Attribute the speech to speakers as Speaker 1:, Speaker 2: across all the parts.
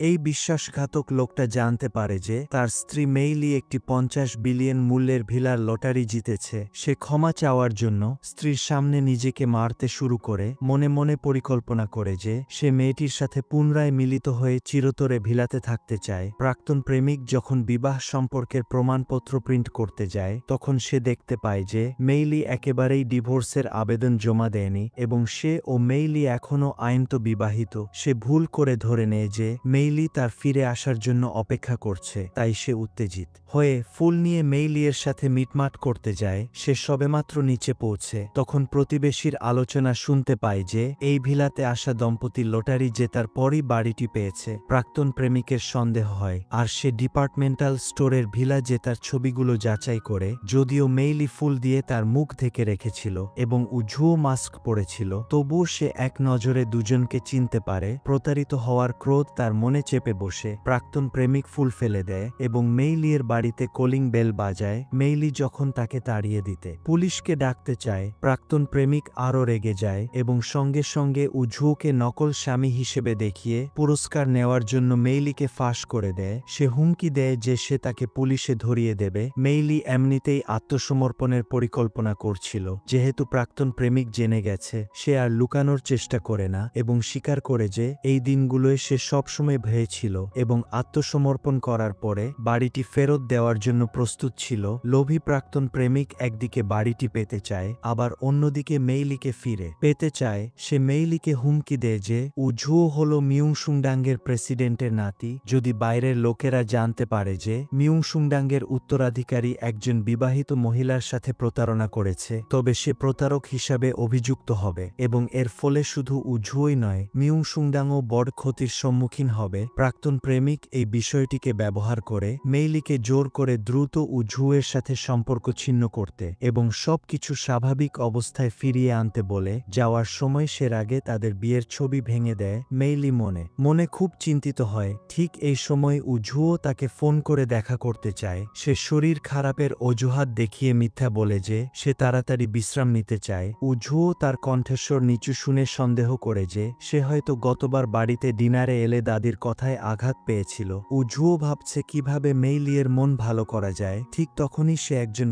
Speaker 1: এই বিশ্বাসঘাতক লোকটা জানতে পারে যে তার স্ত্রী মেইলি একটি 50 বিলিয়ন মূল্যের ভিলার লটারি জিতেছে। সে ক্ষমা চাওয়ার জন্য স্ত্রীর সামনে নিজেকে মারতে শুরু করে মনে মনে পরিকল্পনা করে যে সে মেয়েটির সাথে পুনরায় মিলিত হয়ে চিরতরে ভিলাতে থাকতে চায়। প্রাক্তন প্রেমিক যখন বিবাহ সম্পর্কের প্রমাণপত্র প্রিন্ট করতে যায় তখন সে দেখতে পায় যে মেইলি একেবারেই ডিভোর্সের আবেদন জমা দেয়নি এবং সে ও মেইলি এখনও আইনত বিবাহিত। সে ভুল করে ধরে নেয় যে মেইলি তার ফিরে আসার জন্য অপেক্ষা করছে, তাই সে উত্তেজিত হয়ে ফুল নিয়ে মেইলিয়ের সাথে মিটমাট করতে যায়। সে সবেমাত্র নিচে পৌঁছে তখন প্রতিবেশীর আলোচনা শুনতে পায় যে এই ভিলাতে আসা দম্পতি লটারি জেতার পরই বাড়িটি পেয়েছে। প্রাক্তন প্রেমিকের সন্দেহ হয় আর সে ডিপার্টমেন্টাল স্টোরের ভিলা জেতার ছবিগুলো যাচাই করে। যদিও মেইলি ফুল দিয়ে তার মুখ ঢেকে রেখেছিল এবং উজুও মাস্ক পরেছিল, তবুও সে এক নজরে দুজনকে চিনতে পারে। প্রতারিত হওয়ার ক্রোধ তার মনে চেপে বসে প্রাক্তন প্রেমিক ফুল ফেলে দেয় এবং মেইলিয়ের বাড়িতে কলিং বেল বাজায়। মেইলি যখন তাকে তাড়িয়ে দিতে পুলিশকে ডাকতে চায়, প্রাক্তন প্রেমিক আরও রেগে যায় এবং সঙ্গে সঙ্গে উজুকে নকল স্বামী হিসেবে দেখিয়ে পুরস্কার নেওয়ার জন্য মেইলিকে ফাঁস করে দেয়। সে হুমকি দেয় যে সে তাকে পুলিশে ধরিয়ে দেবে। মেইলি এমনিতেই আত্মসমর্পণের পরিকল্পনা করছিল। যেহেতু প্রাক্তন প্রেমিক জেনে গেছে, সে আর লুকানোর চেষ্টা করে না এবং স্বীকার করে যে এই দিনগুলোয় সে সবসময় ভয়ে ছিল এবং আত্মসমর্পণ করার পরে বাড়িটি ফেরত দেওয়ার জন্য প্রস্তুত ছিল। লোভী প্রাক্তন প্রেমিক একদিকে বাড়িটি পেতে চায়, আবার অন্যদিকে মেইলিকে ফিরে পেতে চায়। সে মেইলিকে হুমকি দেয় যে উজুও হল মিউংসুংডাংয়ের প্রেসিডেন্টের নাতি। যদি বাইরের লোকেরা জানতে পারে যে মিউংসুংডাংয়ের উত্তরাধিকারী একজন বিবাহিত মহিলার সাথে প্রতারণা করেছে, তবে সে প্রতারক হিসাবে অভিযুক্ত হবে এবং এর ফলে শুধু উজুই নয়, মিউংসুংডাংও বড় ক্ষতির সম্মুখীন হবে। প্রাক্তন প্রেমিক এই বিষয়টিকে ব্যবহার করে মেইলিকে জোর করে দ্রুত উজুয়ের সাথে সম্পর্ক ছিন্ন করতে এবং সবকিছু স্বাভাবিক অবস্থায় ফিরিয়ে আনতে বলে। যাওয়ার সময় সে আগে তাদের বিয়ের ছবি ভেঙে দেয়। মেইলি মনে মনে খুব চিন্তিত হয়। ঠিক এই সময় উজুও তাকে ফোন করে দেখা করতে চায়। সে শরীর খারাপের অজুহাত দেখিয়ে মিথ্যা বলে যে সে তাড়াতাড়ি বিশ্রাম নিতে চায়। উজুও তার কণ্ঠস্বর নিচু শুনে সন্দেহ করে যে সে হয়তো গতবার বাড়িতে ডিনারে এলে দাদির কথায় আঘাত পেয়েছিল। উজুও ভাবছে কিভাবে মেইলিয়ের মন ভালো করা যায়। ঠিক তখনই সে একজন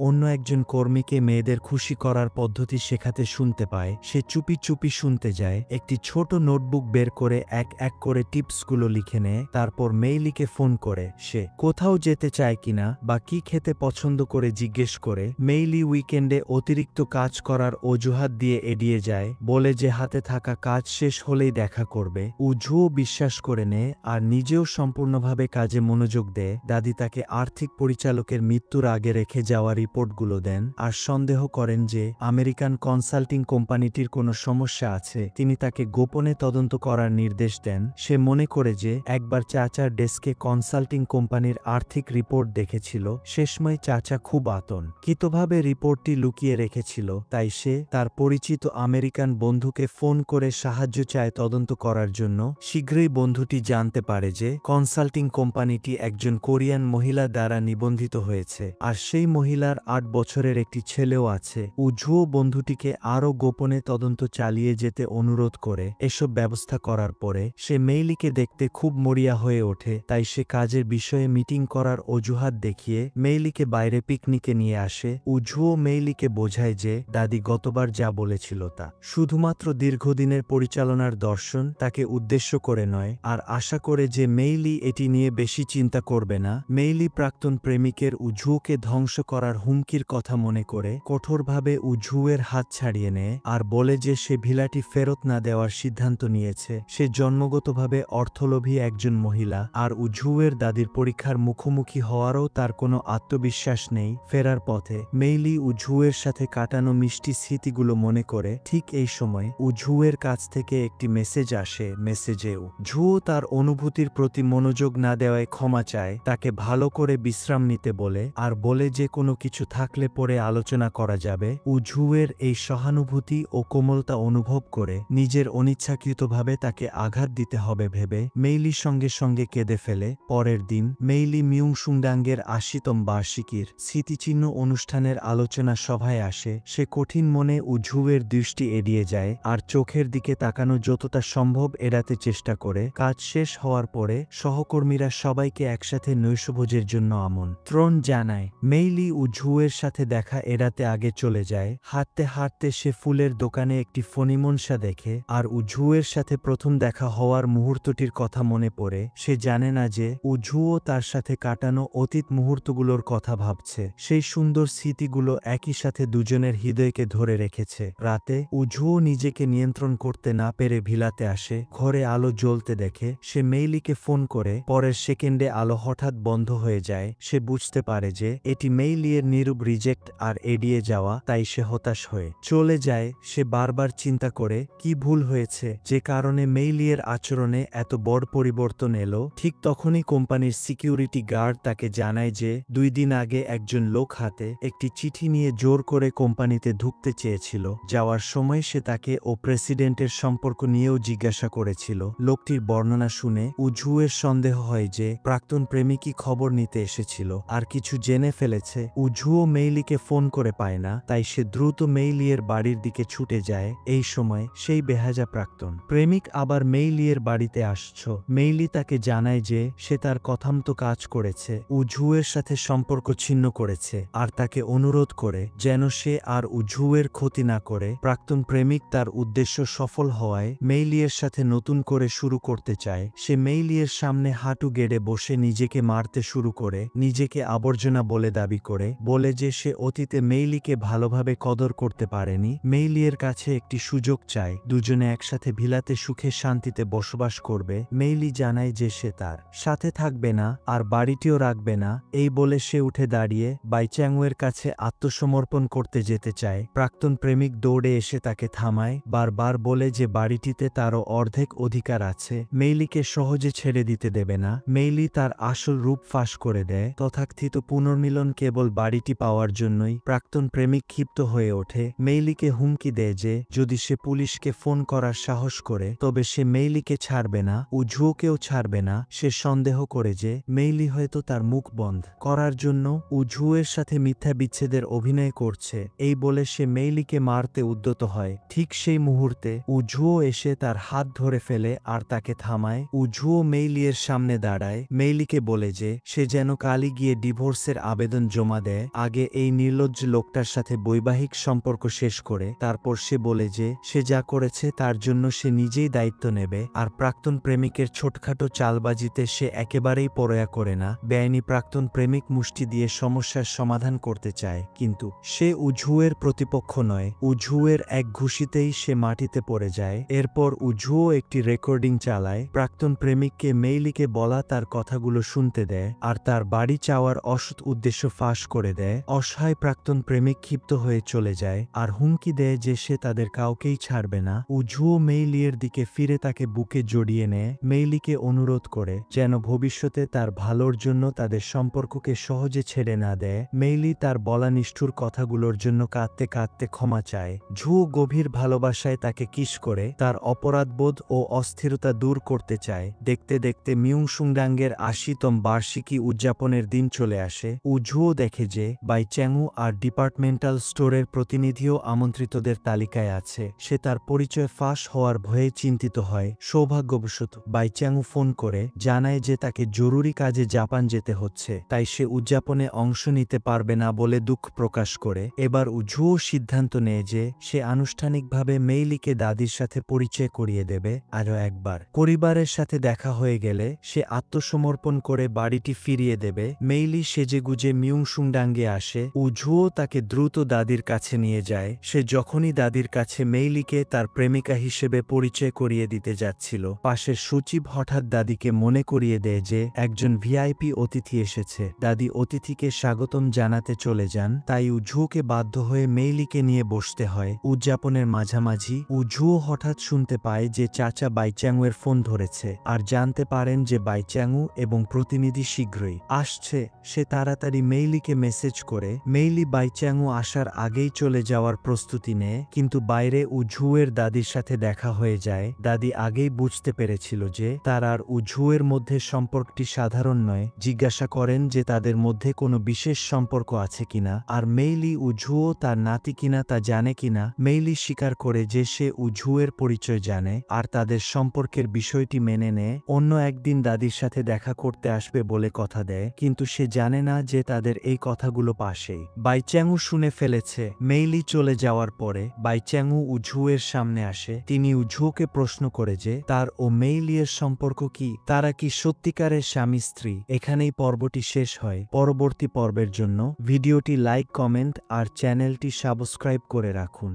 Speaker 1: অন্য একজন কর্মীকে মেয়েদের খুশি করার পদ্ধতি শেখাতে শুনতে পায়। সে চুপি চুপি শুনতে যায়, একটি ছোট নোটবুক বের করে এক এক করে টিপসগুলো লিখে নেয়। তারপর মেইলিকে ফোন করে সে কোথাও যেতে চায় কিনা বা কি খেতে পছন্দ করে জিজ্ঞেস করে। মেইলি উইকেন্ডে অতিরিক্ত কাজ করার অজুহাত দিয়ে এড়িয়ে যায়, বলে যে হাতে থাকা কাজ শেষ হলেই দেখা করবে। উজুও বিশ্বাস করে নেয় আর নিজেও সম্পূর্ণভাবে কাজে মনোযোগ দেয়। দাদি তাকে আর্থিক পরিচালকের মৃত্যুর আগে রেখে যাওয়া রিপোর্টগুলো দেন আর সন্দেহ করেন যে আমেরিকান কনসাল্টিং কোম্পানিটির কোনো সমস্যা আছে। তিনি তাকে গোপনে তদন্ত করার নির্দেশ দেন। সে মনে করে যে একবার চাচার ডেস্কে কনসাল্টিং কোম্পানির আর্থিক রিপোর্ট দেখেছিল। শেষময় চাচা খুব আতঙ্কিতভাবে রিপোর্টটি লুকিয়ে রেখেছিল, তাই সে তার পরিচিত আমেরিকান বন্ধুকে ফোন করে সাহায্য চায় তদন্ত করার জন্য। শীঘ্রই বন্ধুটি জানতে পারে যে কনসাল্টিং কোম্পানিটি একজন কোরিয়ান মহিলা দ্বারা নিবন্ধিত হয়েছে আর সেই মহিলার 8 বছরের একটি ছেলেও আছে। উজুও বন্ধুটিকে আরও গোপনে তদন্ত চালিয়ে যেতে অনুরোধ করে। এসব ব্যবস্থা করার পরে সে মেইলিকে দেখতে খুব মরিয়া হয়ে ওঠে, তাই সে কাজের বিষয়ে মিটিং করার অজুহাত দেখিয়ে মেইলিকে বাইরে পিকনিকে নিয়ে আসে। উজুও মেইলিকে বোঝায় যে দাদি গতবার যা বলেছিল তা শুধুমাত্র দীর্ঘদিনের পরিচালনার দর্শন, তাকে উদ্দেশ্য করে নয়, আর আশা করে যে মেইলি এটি নিয়ে বেশি চিন্তা করবে না। মেইলি প্রাক্তন প্রেমিকের উজুকে ধ্বংস করার হুমকির কথা মনে করে কঠোরভাবে উজুয়ের হাত ছাড়িয়ে নেয় আর বলে যে সে ভিলাটি ফেরত না দেওয়ার সিদ্ধান্ত নিয়েছে। সে জন্মগতভাবে অর্থলোভী একজন মহিলা আর উজুয়ের দাদির পরীক্ষার মুখোমুখি হওয়ারও তার কোনো আত্মবিশ্বাস নেই। ফেরার পথে মেইলি উজুয়ের সাথে কাটানো মিষ্টি স্মৃতিগুলো মনে করে। ঠিক এই সময় উজুয়ের কাছ থেকে একটি মেসেজ আসে। মেসেজেও ঝুও তার অনুভূতির প্রতি মনোযোগ না দেওয়ায় ক্ষমা চায়, তাকে ভালো করে বিশ্রাম নিতে বলে আর বলে যে কোনো কিছু থাকলে পরে আলোচনা করা যাবে। উজুয়ের এই সহানুভূতি ও কোমলতা অনুভব করে নিজের অনিচ্ছাকৃতভাবে তাকে আঘাত দিতে হবে ভেবে মেইলি সঙ্গে সঙ্গে কেঁদে ফেলে। পরের দিন মেইলি মিউংসুংডাংয়ের 80তম বার্ষিকীর স্মৃতিচিহ্ন অনুষ্ঠানের আলোচনা সভায় আসে। সে কঠিন মনে উজুয়ের দৃষ্টি এড়িয়ে যায় আর চোখের দিকে তাকানো যতটা সম্ভব এড়াতে চেষ্টা করে। করে। কাজ শেষ হওয়ার পরে সহকর্মীরা সবাইকে একসাথে নৈশভোজের জন্য আমন্ত্রণ জানায়। মেইলি ও ঝুয়ের সাথে দেখা এড়াতে আগে চলে যায়। হাঁটতে হাঁটতে সে ফুলের দোকানে একটি ফণিমনসা দেখে আর ঝুয়ের সাথে প্রথম দেখা হওয়ার মুহূর্তটির কথা মনে পড়ে। সে জানে না যে ঝুও তার সাথে কাটানো অতীত মুহূর্তগুলোর কথা ভাবছে। সেই সুন্দর স্মৃতিগুলো একই সাথে দুজনের হৃদয়কে ধরে রেখেছে। রাতে ঝুও নিজেকে নিয়ন্ত্রণ করতে না পেরে ভিলাতে আসে। ঘরে আলো জ্বলতে দেখে সে মেইলিকে ফোন করে। পরের সেকেন্ডে আলো হঠাৎ বন্ধ হয়ে যায়। সে বুঝতে পারে যে এটি মেইলিয়ের নীরব রিজেক্ট আর এড়িয়ে যাওয়া, তাই সে হতাশ হয়ে চলে যায়। সে বারবার চিন্তা করে কি ভুল হয়েছে যে কারণে মেইলিয়ের আচরণে এত বড় পরিবর্তন এলো। ঠিক তখনই কোম্পানির সিকিউরিটি গার্ড তাকে জানায় যে 2 দিন আগে একজন লোক হাতে একটি চিঠি নিয়ে জোর করে কোম্পানিতে ঢুকতে চেয়েছিল। যাওয়ার সময় সে তাকে ও প্রেসিডেন্টের সম্পর্ক নিয়েও জিজ্ঞাসা করেছিল। লোকটির বর্ণনা শুনে ঝুয়ের সন্দেহ হয় যে প্রাক্তন প্রেমিকই খবর নিতে এসেছিল আর কিছু জেনে ফেলেছে। ঝুও মেইলিকে ফোন করে পায় না, তাই সে দ্রুত মেইলিয়ের বাড়ির দিকে ছুটে যায়। এই সময় সেই বেহাজা প্রাক্তন প্রেমিক আবার মেইলিয়ের বাড়িতে আসছ। মেইলি তাকে জানায় যে সে তার কথামতো কাজ করেছে, ঝুয়ের সাথে সম্পর্ক ছিন্ন করেছে আর তাকে অনুরোধ করে যেন সে আর ঝুয়ের ক্ষতি না করে। প্রাক্তন প্রেমিক তার উদ্দেশ্য সফল হওয়ায় মেইলিয়ের সাথে নতুন করে শুরু করতে চায়। সে মেইলিয়ের সামনে হাঁটু গেড়ে বসে নিজেকে মারতে শুরু করে, নিজেকে আবর্জনা বলে দাবি করে, বলে যে সে অতীতে মেইলিকে ভালোভাবে কদর করতে পারেনি। মেইলিয়ের কাছে একটি সুযোগ চায়, দুজনে একসাথে ভিলাতে সুখে শান্তিতে বসবাস করবে। মেইলি জানায় যে সে তার সাথে থাকবে না আর বাড়িটিও রাখবে না। এই বলে সে উঠে দাঁড়িয়ে বাইচ্যাংয়ের কাছে আত্মসমর্পণ করতে যেতে চায়। প্রাক্তন প্রেমিক দৌড়ে এসে তাকে থামায়, বারবার বলে যে বাড়িটিতে তারও অর্ধেক অধিকার আছে, মেইলিকে সহজে ছেড়ে দিতে দেবে না। মেইলি তার আসল রূপ ফাঁস করে দেয়। তথাকথিত পুনর্মিলন কেবল বাড়িটি পাওয়ার জন্যই। প্রাক্তন প্রেমিক ক্ষিপ্ত হয়ে ওঠে, মেইলিকে হুমকি দেয় যে যদি সে পুলিশকে ফোন করার সাহস করে তবে সে মেইলিকে ছাড়বে না, ঝুওকেও ছাড়বে না। সে সন্দেহ করে যে মেইলি হয়তো তার মুখ বন্ধ করার জন্য ঝুয়ের সাথে মিথ্যা বিচ্ছেদের অভিনয় করছে। এই বলে সে মেইলিকে মারতে উদ্যত হয়। ঠিক সেই মুহূর্তে ঝুও এসে তার হাত ধরে ফেলে আর তাকে থামায়। ঝুও মেইলিয়ের সামনে দাঁড়ায়, মেইলিকে বলে যে সে যেন কালই গিয়ে ডিভোর্সের আবেদন জমা দেয়, আগে এই নির্লজ্জ লোকটার সাথে বৈবাহিক সম্পর্ক শেষ করে। তারপর সে বলে যে সে যা করেছে তার জন্য সে নিজেই দায়িত্ব নেবে আর প্রাক্তন প্রেমিকের ছোটখাটো চালবাজিতে সে একেবারেই পরোয়া করে না। বেআইনি প্রাক্তন প্রেমিক মুষ্টি দিয়ে সমস্যার সমাধান করতে চায়, কিন্তু সে ঝুয়ের প্রতিপক্ষ নয়। ঝুয়ের এক ঘুষিতেই সে মাটিতে পড়ে যায়। এরপর ঝুও একটি রেকর্ডিং চালায়, প্রাক্তন প্রেমিককে মেইলিকে বলা তার কথাগুলো শুনতে দেয় আর তার বাড়ি চাওয়ার অসৎ উদ্দেশ্য ফাঁস করে দেয়। অসহায় প্রাক্তন প্রেমিক ক্ষিপ্ত হয়ে চলে যায় আর হুমকি দেয় যে সে তাদের কাউকেই ছাড়বে না। ঝুও মেইলিয়ের দিকে ফিরে তাকে বুকে জড়িয়ে নেয়, মেইলিকে অনুরোধ করে যেন ভবিষ্যতে তার ভালোর জন্য তাদের সম্পর্ককে সহজে ছেড়ে না দেয়। মেইলি তার বলা নিষ্ঠুর কথাগুলোর জন্য কাঁদতে কাঁদতে ক্ষমা চায়। ঝুও গভীর ভালোবাসায় তাকে কিস করে তার অপরাধবোধ ও অস্থিরতা দূর করতে চায়। দেখতে দেখতে মিউংসুংডাঙ্গের ৮০তম বার্ষিকী উদযাপনের দিন চলে আসে। ঝুও দেখে যে বাইচ্যাংউ আর ডিপার্টমেন্টাল স্টোরের প্রতিনিধিও আমন্ত্রিতদের তালিকায় আছে। সে তার পরিচয় ফাঁস হওয়ার ভয়ে চিন্তিত হয়। সৌভাগ্যবশত বাইচ্যাংউ ফোন করে জানায় যে তাকে জরুরি কাজে জাপান যেতে হচ্ছে, তাই সে উদযাপনে অংশ নিতে পারবে না বলে দুঃখ প্রকাশ করে। এবার ঝুও সিদ্ধান্ত নেয় যে সে আনুষ্ঠানিকভাবে মেইলিকে দাদির সাথে পরিচয় করিয়ে দেবে। আরও একবার পরিবারের সাথে দেখা হয়ে গেলে সে আত্মসমর্পণ করে বাড়িটি ফিরিয়ে দেবে। মেইলি সেজেগুজে মিউংসুংডাঙ্গে আসে। ঝুও তাকে দ্রুত দাদির কাছে নিয়ে যায়। সে যখনই দাদির কাছে মেইলিকে তার প্রেমিকা হিসেবে পরিচয় করিয়ে দিতে যাচ্ছিল, পাশের সচিব হঠাৎ দাদিকে মনে করিয়ে দেয় যে একজন ভিআইপি অতিথি এসেছে। দাদি অতিথিকে স্বাগতম জানাতে চলে যান, তাই ঝুওকে বাধ্য হয়ে মেইলিকে নিয়ে বসতে হয়। উদযাপনের মাঝামাঝি ঝুও হঠাৎ শুনতে পায় যে চাচা বাইচ্যাংয়ের ফোন ধরেছে আর জানতে পারেন যে বাইচ্যাংউ এবং প্রতিনিধি শীঘ্রই আসছে। সে তাড়াতাড়ি মেইলিকে মেসেজ করে। মেইলি বাইচ্যাংউ আসার আগেই চলে যাওয়ার প্রস্তুতি নেয়, কিন্তু বাইরে ঝুয়ের দাদির সাথে দেখা হয়ে যায়। দাদি আগেই বুঝতে পেরেছিল যে তার আর ঝুয়ের মধ্যে সম্পর্কটি সাধারণ নয়। জিজ্ঞাসা করেন যে তাদের মধ্যে কোনো বিশেষ সম্পর্ক আছে কিনা আর মেইলি ঝুও তার নাতি কিনা তা জানে কিনা। মেইলি স্বীকার করে যে সে ঝুয়ের পরিচয় জানে আর তাদের সম্পর্কের বিষয়টি মেনে নেয়, অন্য একদিন দাদির সাথে দেখা করতে আসবে বলে কথা দেয়, কিন্তু সে জানে না যে তাদের এই কথাগুলো পাশেই। বাইচ্যাংউ শুনে ফেলেছে। মেইলি চলে যাওয়ার পরে বাইচ্যাংউ উঝুয়ের সামনে আসে। তিনি উঝুকে প্রশ্ন করে যে তার ও মেইলিয়ের সম্পর্ক কি, তারা কি সত্যিকারের স্বামী স্ত্রী। এখানেই পর্বটি শেষ হয়। পরবর্তী পর্বের জন্য ভিডিওটি লাইক, কমেন্ট আর চ্যানেলটি সাবস্ক্রাইব করে রাখুন।